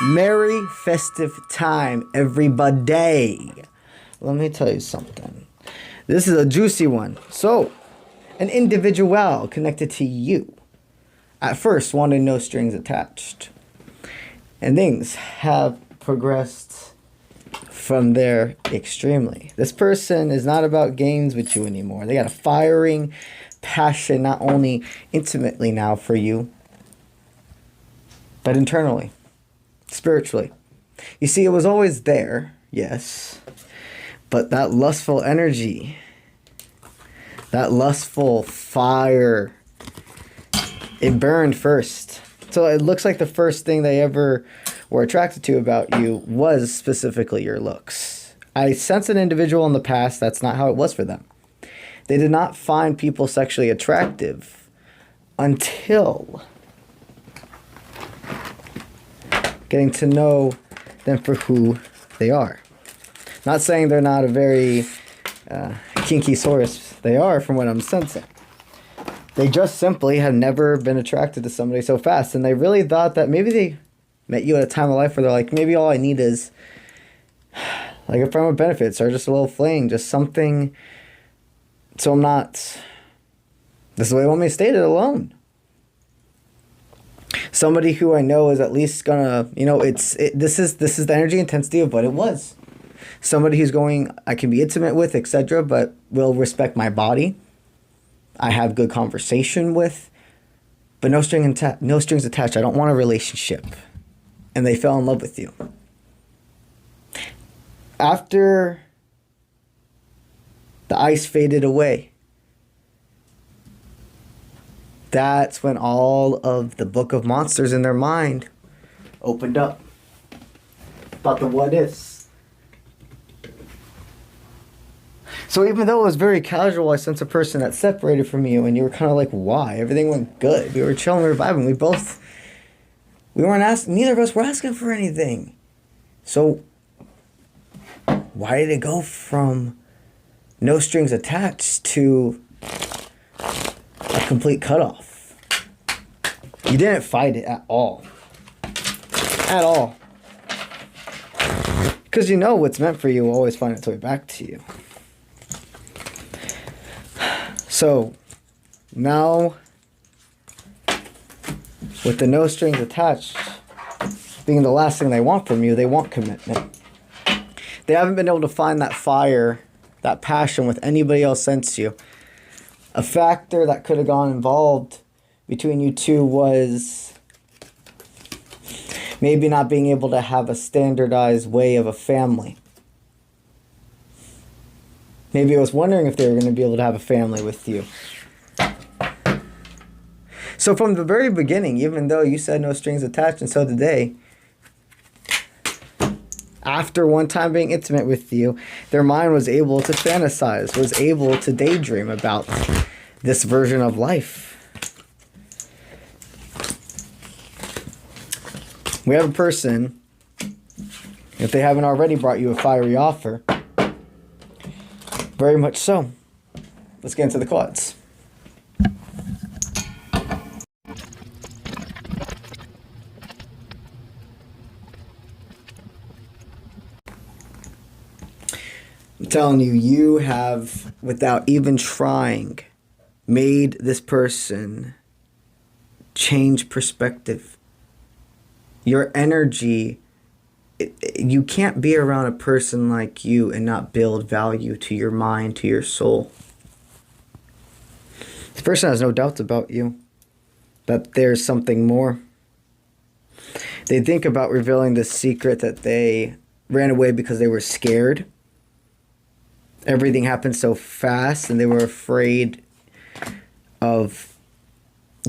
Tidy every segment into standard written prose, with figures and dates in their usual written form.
Merry festive time, everybody. Let me tell you something. This is a juicy one. So, an individual connected to you at first wanted no strings attached. And things have progressed from there extremely. This person is not about games with you anymore. They got a firing passion, not only intimately now for you, but internally, spiritually. You see, it was always there, yes, but that lustful energy, that lustful fire, it burned first. So it looks like the first thing they ever were attracted to about you was specifically your looks. I sense an individual in the past that's not how it was for them. They did not find people sexually attractive until getting to know them for who they are. Not saying they're not a very kinky source. They are, from what I'm sensing. They just simply have never been attracted to somebody so fast. And they really thought that maybe they met you at a time of life where they're like, maybe all I need is like a friend with benefits or just a little fling, just something. So I'm not, this is the way they want me to state it, alone. Somebody who I know is at least gonna, this is the energy intensity of what it was. Somebody who's going, I can be intimate with, etc., but will respect my body. I have good conversation with, but no strings attached. I don't want a relationship. And they fell in love with you. After the ice faded away, that's when all of the book of monsters in their mind opened up about the what ifs. So even though it was very casual, I sensed a person that separated from you, and you were kind of like, why? Everything went good. We were chilling, we were vibing. We weren't asking, neither of us were asking for anything. So why did it go from no strings attached to a complete cutoff? You didn't fight it at all. At all. Because you know what's meant for you will always find its way back to you. So, now, with the no strings attached being the last thing they want from you, they want commitment. They haven't been able to find that fire, that passion with anybody else since you. A factor that could have gone involved between you two was maybe not being able to have a standardized way of a family. Maybe I was wondering if they were going to be able to have a family with you. So from the very beginning, even though you said no strings attached and so did they, after one time being intimate with you, their mind was able to fantasize, was able to daydream about this version of life. We have a person, if they haven't already brought you a fiery offer, very much so. Let's get into the cards. I'm telling you, you have, without even trying, made this person change perspective. Your energy, you can't be around a person like you and not build value to your mind, to your soul. This person has no doubts about you, that there's something more. They think about revealing the secret that they ran away because they were scared. Everything happened so fast and they were afraid of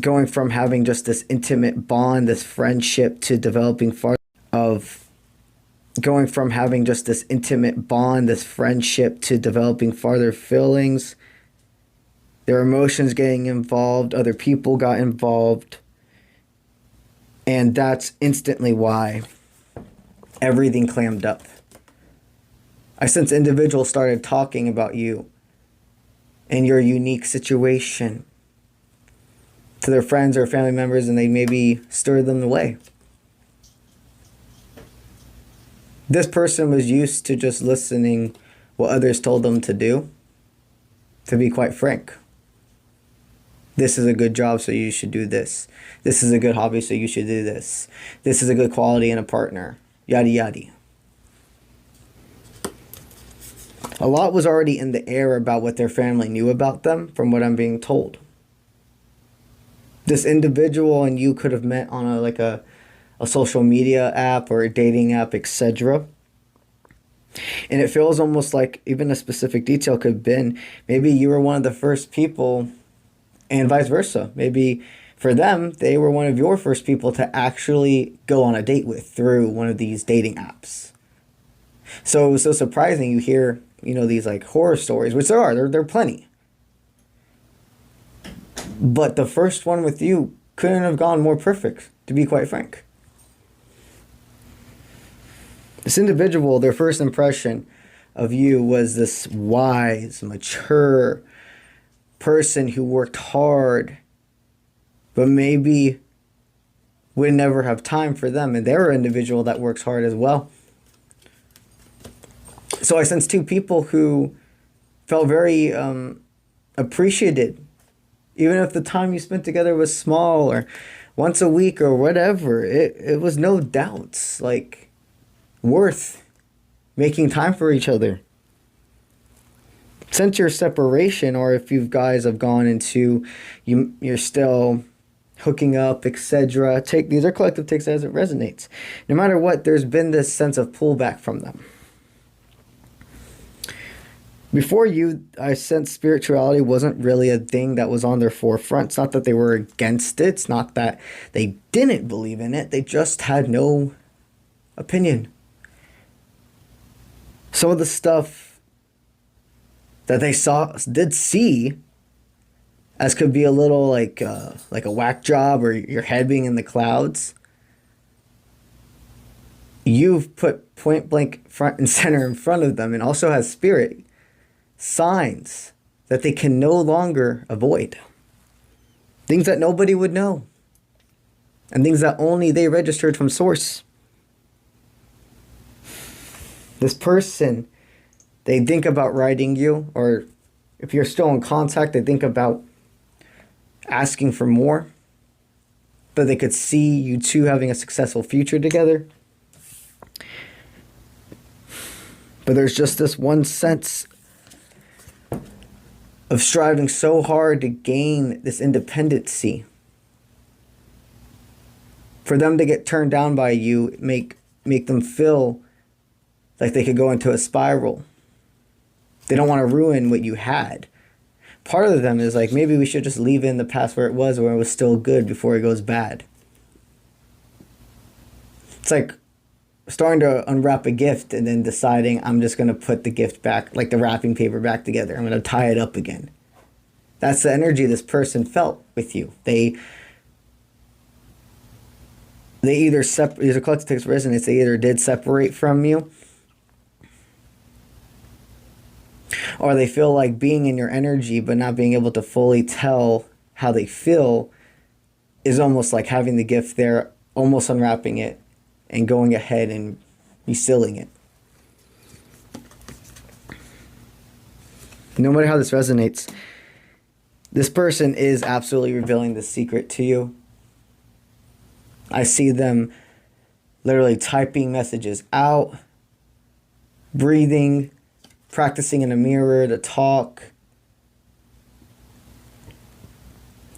going from having just this intimate bond, this friendship, to developing farther feelings. Their emotions getting involved, other people got involved. And that's instantly why everything clammed up. I sense individuals started talking about you and your unique situation to their friends or family members, and they maybe stir them away. This person was used to just listening what others told them to do, to be quite frank. This is a good job, so you should do this. This is a good hobby, so you should do this. This is a good quality in a partner. Yada yada. A lot was already in the air about what their family knew about them, from what I'm being told. This individual and you could have met on a social media app or a dating app, etc. And it feels almost like even a specific detail could have been maybe you were one of the first people, and vice versa. Maybe for them, they were one of your first people to actually go on a date with through one of these dating apps. So it was so surprising. You hear, these like horror stories, which there are. There are plenty. But the first one with you couldn't have gone more perfect, to be quite frank. This individual, their first impression of you was this wise, mature person who worked hard, but maybe would never have time for them. And they're an individual that works hard as well. So I sense two people who felt very appreciated, even if the time you spent together was small or once a week or whatever. It was no doubts like worth making time for each other. Since your separation, or if you guys have gone into, you're still hooking up, etc. These are collective takes as it resonates. No matter what, there's been this sense of pullback from them. Before you, I sense spirituality wasn't really a thing that was on their forefront. It's not that they were against it. It's not that they didn't believe in it. They just had no opinion. Some of the stuff that they did see as could be a little like a whack job or your head being in the clouds. You've put point blank front and center in front of them, and also has spirit signs that they can no longer avoid. Things that nobody would know. And things that only they registered from source. This person, they think about writing you, or if you're still in contact, they think about asking for more. But they could see you two having a successful future together. But there's just this one sense of striving so hard to gain this independency. For them to get turned down by you, make them feel like they could go into a spiral. They don't want to ruin what you had. Part of them is like, maybe we should just leave it in the past where it was still good before it goes bad. It's like starting to unwrap a gift and then deciding I'm just going to put the gift back, like the wrapping paper back together. I'm going to tie it up again. That's the energy this person felt with you. They either these are collective text resonance, they either did separate from you, or they feel like being in your energy but not being able to fully tell how they feel is almost like having the gift there, almost unwrapping it, and going ahead and resealing it. No matter how this resonates, this person is absolutely revealing the secret to you. I see them literally typing messages out, breathing, practicing in a mirror to talk.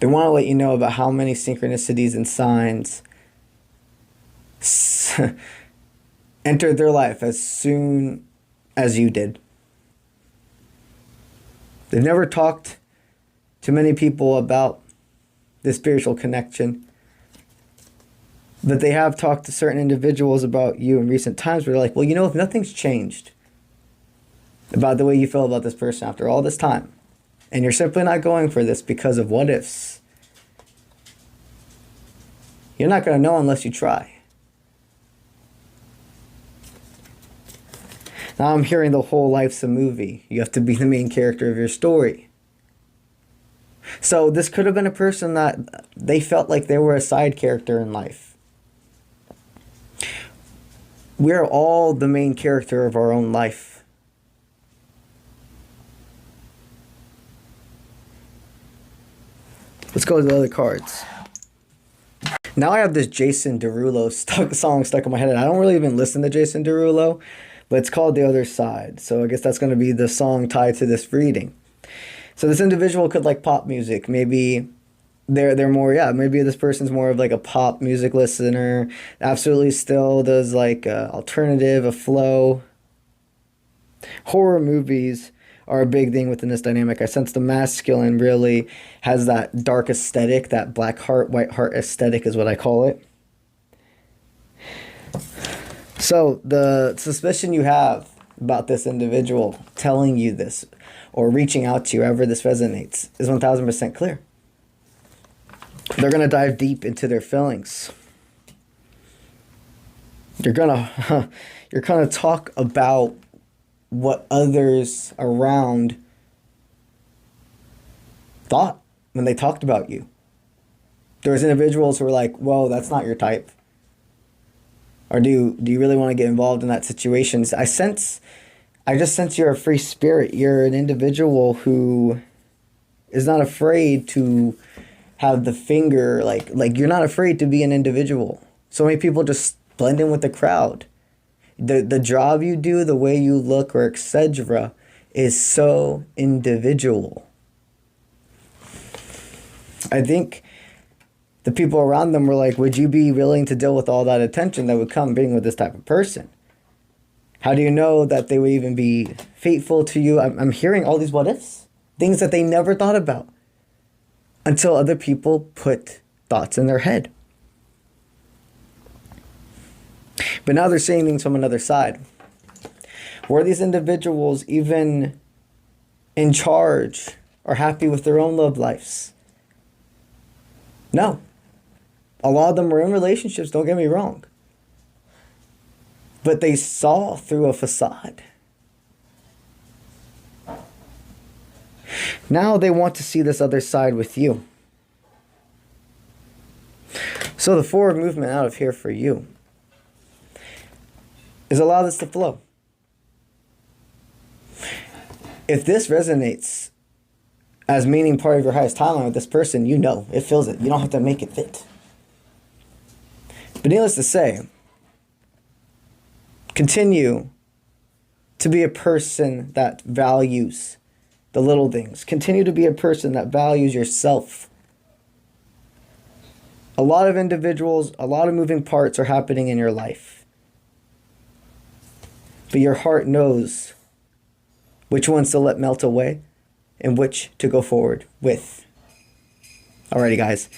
They want to let you know about how many synchronicities and signs entered their life as soon as you did. They've never talked to many people about this spiritual connection, but they have talked to certain individuals about you in recent times where they're like, well, if nothing's changed about the way you feel about this person after all this time, and you're simply not going for this because of what ifs, you're not going to know unless you try. Now I'm hearing the whole life's a movie. You have to be the main character of your story. So this could have been a person that they felt like they were a side character in life. We're all the main character of our own life. Let's go to the other cards. Now I have this Jason Derulo song stuck in my head. And I don't really even listen to Jason Derulo, but it's called The Other Side. So I guess that's going to be the song tied to this reading. So this individual could like pop music. Maybe they're more, yeah, maybe this person's more of like a pop music listener. Absolutely still does like a alternative, a flow. Horror movies are a big thing within this dynamic. I sense the masculine really has that dark aesthetic, that black heart, white heart aesthetic is what I call it. So the suspicion you have about this individual telling you this or reaching out to you, however this resonates, is 1000% clear. They're going to dive deep into their feelings. You're going to talk about what others around thought when they talked about you. There was individuals who were like, whoa, that's not your type. Or do you really want to get involved in that situation? I just sense you're a free spirit. You're an individual who is not afraid to have the finger, like you're not afraid to be an individual. So many people just blend in with the crowd. The job you do, the way you look, or etc., is so individual. I think the people around them were like, would you be willing to deal with all that attention that would come being with this type of person? How do you know that they would even be faithful to you? I'm hearing all these what ifs, things that they never thought about until other people put thoughts in their head. But now they're seeing things from another side. Were these individuals even in charge or happy with their own love lives? No. A lot of them were in relationships, don't get me wrong. But they saw through a facade. Now they want to see this other side with you. So the forward movement out of here for you is allow this to flow. If this resonates as meaning part of your highest timeline with this person, you know, it feels it. You don't have to make it fit. But needless to say, continue to be a person that values the little things. Continue to be a person that values yourself. A lot of individuals, a lot of moving parts are happening in your life. But your heart knows which ones to let melt away and which to go forward with. Alrighty, guys.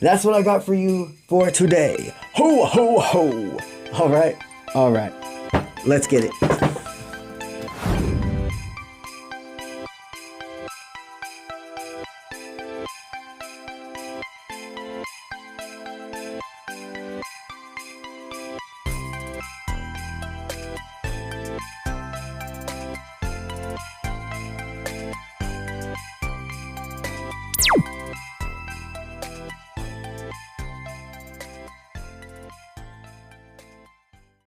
That's what I got for you for today. Ho, ho, ho. All right. Let's get it.